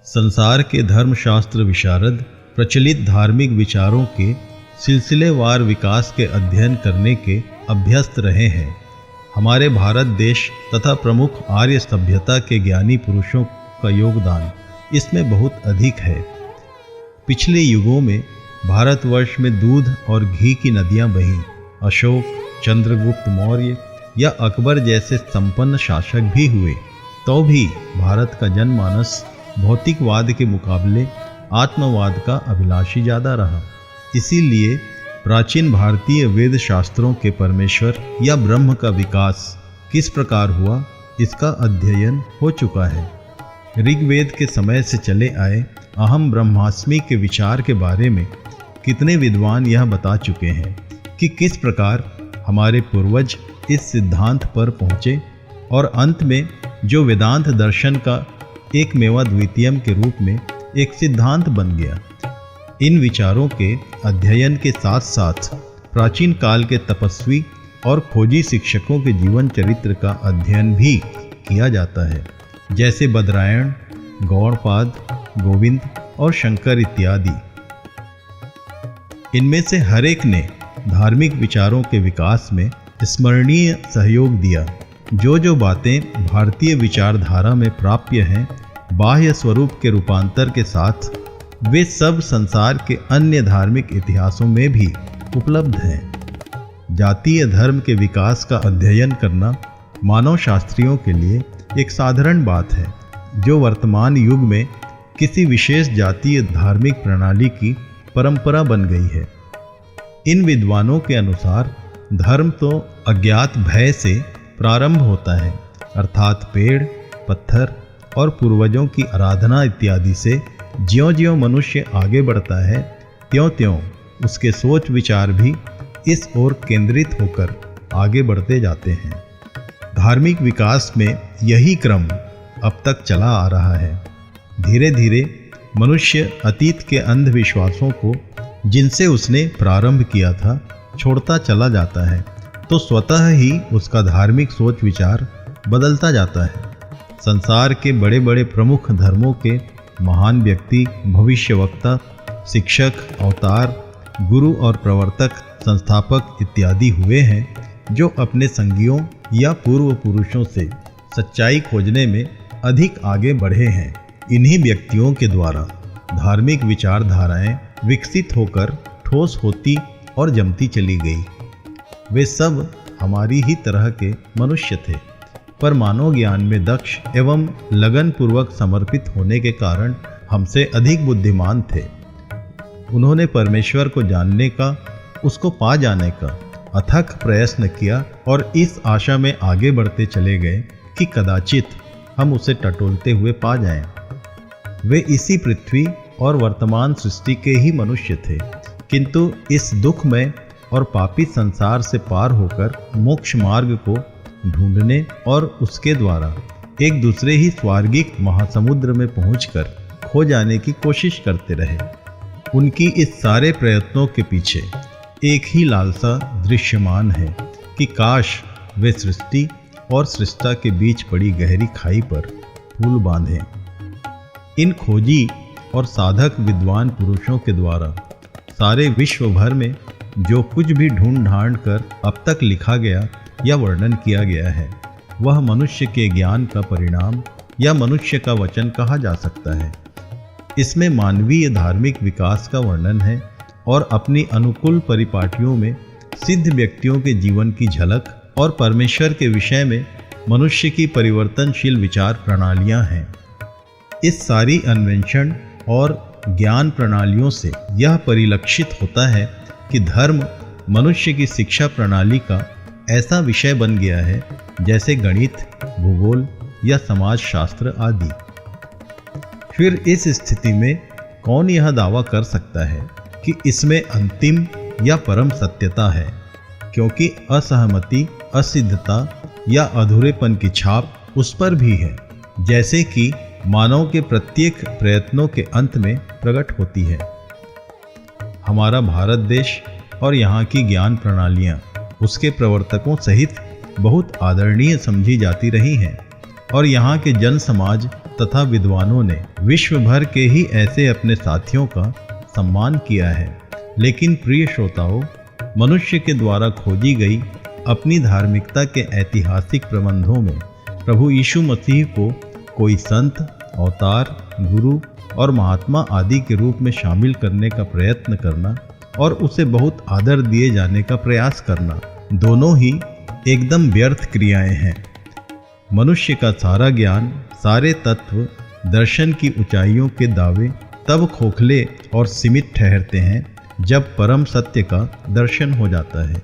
संसार के धर्मशास्त्र विशारद प्रचलित धार्मिक विचारों के सिलसिलेवार विकास के अध्ययन करने के अभ्यस्त रहे हैं। हमारे भारत देश तथा प्रमुख आर्य सभ्यता के ज्ञानी पुरुषों का योगदान इसमें बहुत अधिक है। पिछले युगों में भारतवर्ष में दूध और घी की नदियां बहीं। अशोक, चंद्रगुप्त मौर्य या अकबर जैसे संपन्न शासक भी हुए, तो भी भारत का जनमानस भौतिकवाद के मुकाबले आत्मवाद का अभिलाषी ज़्यादा रहा। इसीलिए प्राचीन भारतीय वेद शास्त्रों के परमेश्वर या ब्रह्म का विकास किस प्रकार हुआ, इसका अध्ययन हो चुका है। ऋग्वेद के समय से चले आए अहम ब्रह्मास्मि के विचार के बारे में कितने विद्वान यह बता चुके हैं कि किस प्रकार हमारे पूर्वज इस सिद्धांत पर पहुँचे और अंत में जो वेदांत दर्शन का एक मेवा द्वितीयम के रूप में एक सिद्धांत बन गया। इन विचारों के अध्ययन के साथ साथ प्राचीन काल के तपस्वी और खोजी शिक्षकों के जीवन चरित्र का अध्ययन भी किया जाता है, जैसे बदरायण, गौड़पाद, गोविंद और शंकर इत्यादि। इनमें से हर एक ने धार्मिक विचारों के विकास में स्मरणीय सहयोग दिया। जो बातें भारतीय विचारधारा में प्राप्य हैं बाह्य स्वरूप के रूपांतर के साथ, वे सब संसार के अन्य धार्मिक इतिहासों में भी उपलब्ध हैं। जातीय धर्म के विकास का अध्ययन करना मानव शास्त्रियों के लिए एक साधारण बात है, जो वर्तमान युग में किसी विशेष जातीय धार्मिक प्रणाली की परंपरा बन गई है। इन विद्वानों के अनुसार धर्म तो अज्ञात भय से प्रारंभ होता है, अर्थात पेड़, पत्थर और पूर्वजों की आराधना इत्यादि से ज्यों-ज्यों मनुष्य आगे बढ़ता है, त्यों-त्यों उसके सोच विचार भी इस ओर केंद्रित होकर आगे बढ़ते जाते हैं। धार्मिक विकास में यही क्रम अब तक चला आ रहा है। धीरे धीरे मनुष्य अतीत के अंधविश्वासों को, जिनसे उसने प्रारंभ किया था, छोड़ता चला जाता है, तो स्वतः ही उसका धार्मिक सोच विचार बदलता जाता है। संसार के बड़े बड़े प्रमुख धर्मों के महान व्यक्ति, भविष्यवक्ता, शिक्षक, अवतार, गुरु और प्रवर्तक, संस्थापक इत्यादि हुए हैं, जो अपने संगियों या पूर्व पुरुषों से सच्चाई खोजने में अधिक आगे बढ़े हैं। इन्हीं व्यक्तियों के द्वारा धार्मिक विचारधाराएं विकसित होकर ठोस होती और जमती चली गई। वे सब हमारी ही तरह के मनुष्य थे, पर मानव ज्ञान में दक्ष एवं लगन पूर्वक समर्पित होने के कारण हमसे अधिक बुद्धिमान थे। उन्होंने परमेश्वर को जानने का, उसको पा जाने का अथक प्रयत्न किया और इस आशा में आगे बढ़ते चले गए कि कदाचित हम उसे टटोलते हुए पा जाएं। वे इसी पृथ्वी और वर्तमान सृष्टि के ही मनुष्य थे, किंतु इस दुखमय और पापी संसार से पार होकर मोक्ष मार्ग को ढूंढने और उसके द्वारा एक दूसरे ही स्वर्गिक महासमुद्र में पहुंचकर खो जाने की कोशिश करते रहे। उनकी इस सारे प्रयत्नों के पीछे एक ही लालसा दृश्यमान है कि काश वे सृष्टि और सृष्टा के बीच पड़ी गहरी खाई पर पुल बांधें। इन खोजी और साधक विद्वान पुरुषों के द्वारा सारे विश्व भर में जो कुछ भी ढूंढ ढांड कर अब तक लिखा गया या वर्णन किया गया है, वह मनुष्य के ज्ञान का परिणाम या मनुष्य का वचन कहा जा सकता है। इसमें मानवीय धार्मिक विकास का वर्णन है और अपनी अनुकूल परिपाटियों में सिद्ध व्यक्तियों के जीवन की झलक और परमेश्वर के विषय में मनुष्य की परिवर्तनशील विचार प्रणालियां हैं। इस सारी अन्वेषण और ज्ञान प्रणालियों से यह परिलक्षित होता है कि धर्म मनुष्य की शिक्षा प्रणाली का ऐसा विषय बन गया है जैसे गणित, भूगोल या समाज शास्त्र आदि। फिर इस स्थिति में कौन यह दावा कर सकता है कि इसमें अंतिम या परम सत्यता है, क्योंकि असहमति, असिद्धता या अधूरेपन की छाप उस पर भी है, जैसे कि मानव के प्रत्येक प्रयत्नों के अंत में प्रकट होती है। हमारा भारत देश और यहाँ की ज्ञान प्रणालियाँ उसके प्रवर्तकों सहित बहुत आदरणीय समझी जाती रही हैं और यहाँ के जन समाज तथा विद्वानों ने विश्व भर के ही ऐसे अपने साथियों का सम्मान किया है। लेकिन प्रिय श्रोताओं, मनुष्य के द्वारा खोजी गई अपनी धार्मिकता के ऐतिहासिक प्रबंधों में प्रभु यीशु मसीह को कोई संत, अवतार, गुरु और महात्मा आदि के रूप में शामिल करने का प्रयत्न करना और उसे बहुत आदर दिए जाने का प्रयास करना, दोनों ही एकदम व्यर्थ क्रियाएं हैं। मनुष्य का सारा ज्ञान, सारे तत्व, दर्शन की ऊंचाइयों के दावे तब खोखले और सीमित ठहरते हैं जब परम सत्य का दर्शन हो जाता है।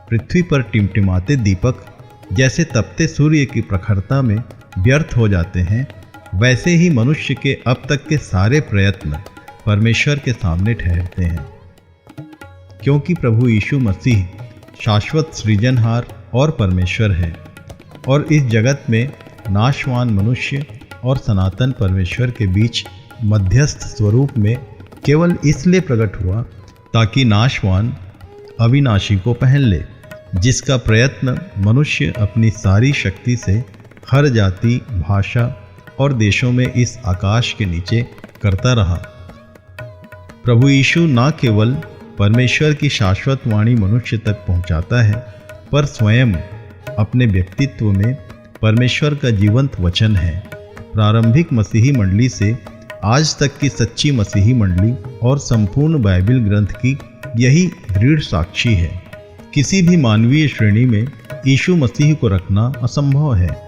पृथ्वी पर टिमटिमाते दीपक जैसे तपते सूर्य की प्रखरता में व्यर्थ हो जाते हैं, वैसे ही मनुष्य के अब तक के सारे प्रयत्न परमेश्वर के सामने ठहरते हैं। क्योंकि प्रभु यीशु मसीह शाश्वत सृजनहार और परमेश्वर है और इस जगत में नाशवान मनुष्य और सनातन परमेश्वर के बीच मध्यस्थ स्वरूप में केवल इसलिए प्रकट हुआ ताकि नाशवान अविनाशी को पहन ले, जिसका प्रयत्न मनुष्य अपनी सारी शक्ति से हर जाति, भाषा और देशों में इस आकाश के नीचे करता रहा। प्रभु यीशु न केवल परमेश्वर की शाश्वत वाणी मनुष्य तक पहुंचाता है, पर स्वयं अपने व्यक्तित्व में परमेश्वर का जीवंत वचन है। प्रारंभिक मसीही मंडली से आज तक की सच्ची मसीही मंडली और संपूर्ण बाइबल ग्रंथ की यही दृढ़ साक्षी है। किसी भी मानवीय श्रेणी में यीशु मसीह को रखना असंभव है।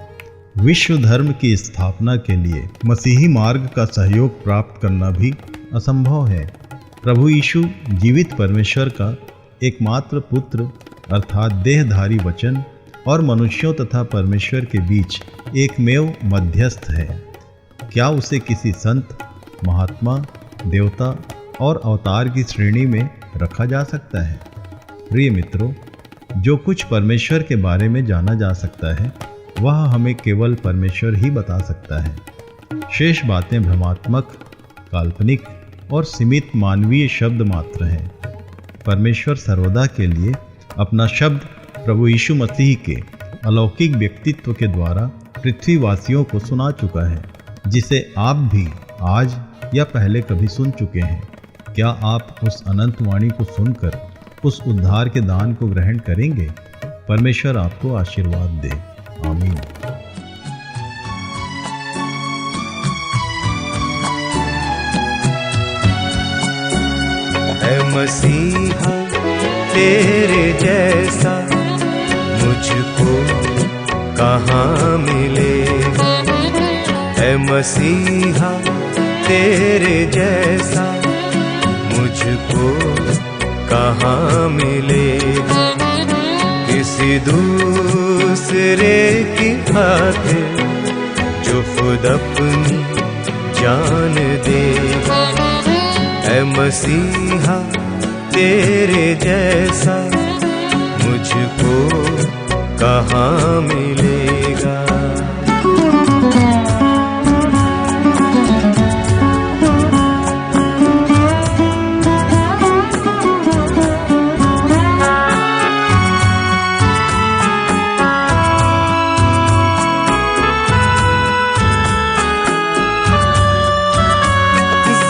विश्व धर्म की स्थापना के लिए मसीही मार्ग का सहयोग प्राप्त करना भी असंभव है। प्रभु यीशु जीवित परमेश्वर का एकमात्र पुत्र अर्थात देहधारी वचन और मनुष्यों तथा परमेश्वर के बीच एकमेव मध्यस्थ है। क्या उसे किसी संत, महात्मा, देवता और अवतार की श्रेणी में रखा जा सकता है? प्रिय मित्रों, जो कुछ परमेश्वर के बारे में जाना जा सकता है वह हमें केवल परमेश्वर ही बता सकता है। शेष बातें भ्रमात्मक, काल्पनिक और सीमित मानवीय शब्द मात्र हैं। परमेश्वर सर्वदा के लिए अपना शब्द प्रभु यीशु मसीह के अलौकिक व्यक्तित्व के द्वारा पृथ्वीवासियों को सुना चुका है, जिसे आप भी आज या पहले कभी सुन चुके हैं। क्या आप उस अनंत वाणी को सुनकर उस उद्धार के दान को ग्रहण करेंगे? परमेश्वर आपको आशीर्वाद दे। आमीन। ऐ मसीहा तेरे जैसा मुझको कहाँ मिलेगा। ऐ मसीहा तेरे जैसा मुझको कहाँ मिलेगा। किसी दूसरे की खातिर जो खुद अपनी जान देगा। ऐ मसीहा तेरे जैसा मुझको कहाँ मिलेगा।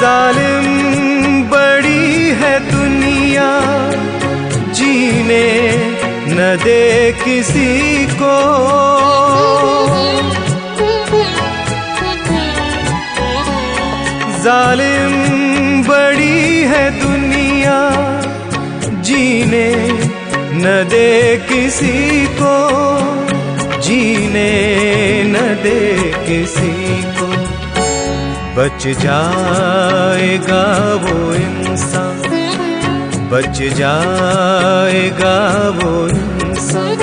जालिम बड़ी है दुनिया, जीने न दे किसी को। जालिम बड़ी है दुनिया, जीने न दे किसी को, जीने न दे किसी को। बच जाएगा वो इंसान, बच जाएगा वो इंसान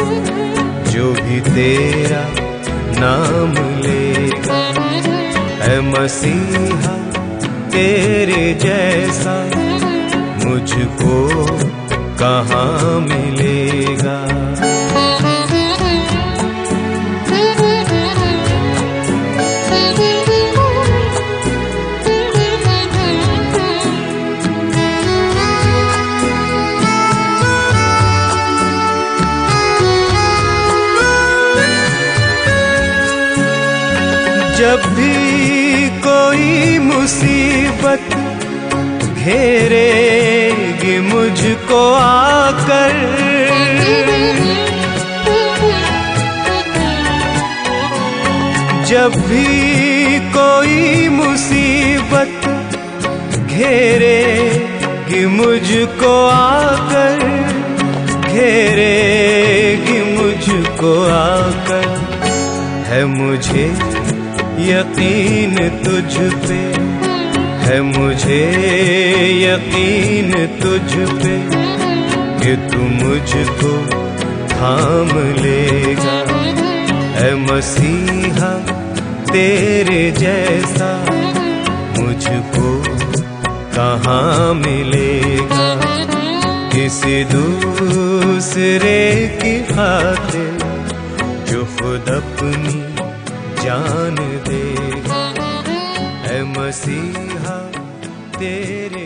जो भी तेरा नाम लेगा। ऐ मसीहा तेरे जैसा मुझको कहाँ मिलेगा। जब भी कोई मुसीबत घेरेगी मुझको आकर, जब भी कोई मुसीबत घेरेगी मुझको आकर, घेरेगी मुझको आकर, है मुझे यकीन तुझ पे, है मुझे यकीन तुझ पे कि तू मुझको थाम लेगा। है मसीहा तेरे जैसा मुझको कहाँ मिलेगा, किसी दूसरे की खातिर जो खुद अपनी जान देगा। है मसीहा तेरे